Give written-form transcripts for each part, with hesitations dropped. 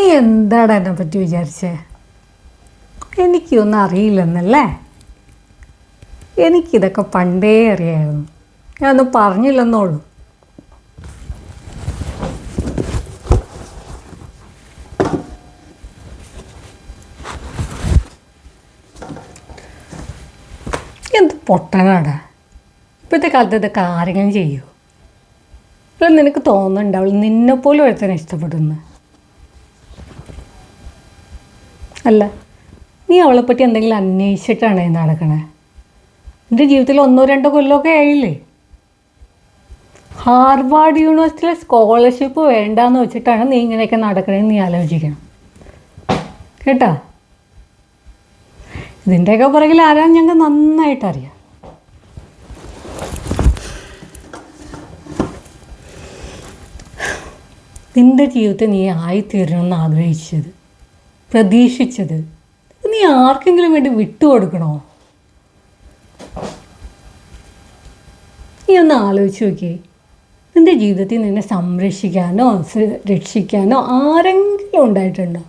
നീ എന്താണ് എന്നെ പറ്റി വിചാരിച്ചേ? എനിക്കൊന്നും അറിയില്ലെന്നല്ലേ? എനിക്കിതൊക്കെ പണ്ടേ അറിയായിരുന്നു. ഞാനൊന്നും പറഞ്ഞില്ലെന്നുള്ളൂ. എന്ത് പൊട്ടനാടാ! ഇപ്പോഴത്തെ കാലത്ത് ഇതൊക്കെ ആരെങ്കിലും ചെയ്യൂ? അല്ല, നിനക്ക് തോന്നുന്നുണ്ട് അവൾ നിന്നെപ്പോലും ഒരുത്തനെ ഇഷ്ടപ്പെടുന്നു? അല്ല, നീ അവളെപ്പറ്റി എന്തെങ്കിലും അന്വേഷിച്ചിട്ടാണ് നടക്കണേ? എൻ്റെ ജീവിതത്തിൽ 1-2 കൊല്ലമൊക്കെ ആയില്ലേ? ഹാർവാർഡ് യൂണിവേഴ്സിറ്റിയിലെ സ്കോളർഷിപ്പ് വേണ്ടാന്ന് വെച്ചിട്ടാണ് നീ ഇങ്ങനെയൊക്കെ നടക്കണമെന്ന് നീ ആലോചിക്കണം കേട്ടാ. ഇതിൻ്റെയൊക്കെ പുറകിൽ ആരാന്ന് ഞങ്ങൾക്ക് നന്നായിട്ടറിയാം. നിൻ്റെ ജീവിതത്തിൽ നീ ആയിത്തീരണമെന്ന് ആഗ്രഹിച്ചത്, പ്രതീക്ഷിച്ചത് നീ ആർക്കെങ്കിലും വേണ്ടി വിട്ടുകൊടുക്കണോ? നീ ഒന്ന് ആലോചിച്ച് നോക്കിയേ. നിൻ്റെ ജീവിതത്തിൽ നിന്നെ സംരക്ഷിക്കാനോ രക്ഷിക്കാനോ ആരെങ്കിലും ഉണ്ടായിട്ടുണ്ടോ?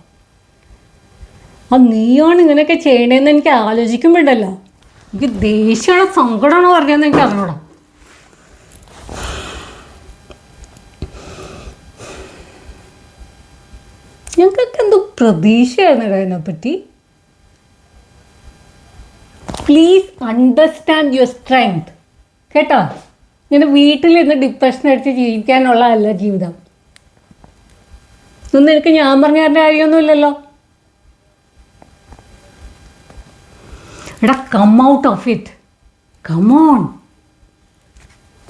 അത് നീയാണ് ഇങ്ങനെയൊക്കെ ചെയ്യണേന്ന് എനിക്ക് ആലോചിക്കുമ്പോഴല്ലോ എനിക്ക് ദേഷ്യമാണോ സങ്കടമാണോ പറഞ്ഞതെന്ന് എനിക്ക് അറിഞ്ഞൂടാ. ഞങ്ങൾക്കൊക്കെ എന്തോ പ്രതീക്ഷയായിരുന്നു അതിനെപ്പറ്റി. പ്ലീസ് അണ്ടർസ്റ്റാൻഡ് യുവർ സ്ട്രെങ്ത് കേട്ടോ. ഇങ്ങനെ വീട്ടിലിരുന്ന് ഡിപ്രഷൻ അടിച്ച് ജീവിക്കാനുള്ളതല്ല ജീവിതം. ഇതൊന്നും എനിക്ക് ഞാൻ പറഞ്ഞ കാര്യമൊന്നുമില്ലല്ലോ. എടാ, come out of it, come on.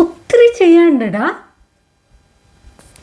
ഒത്തിരി ചെയ്യാനുണ്ടടാ.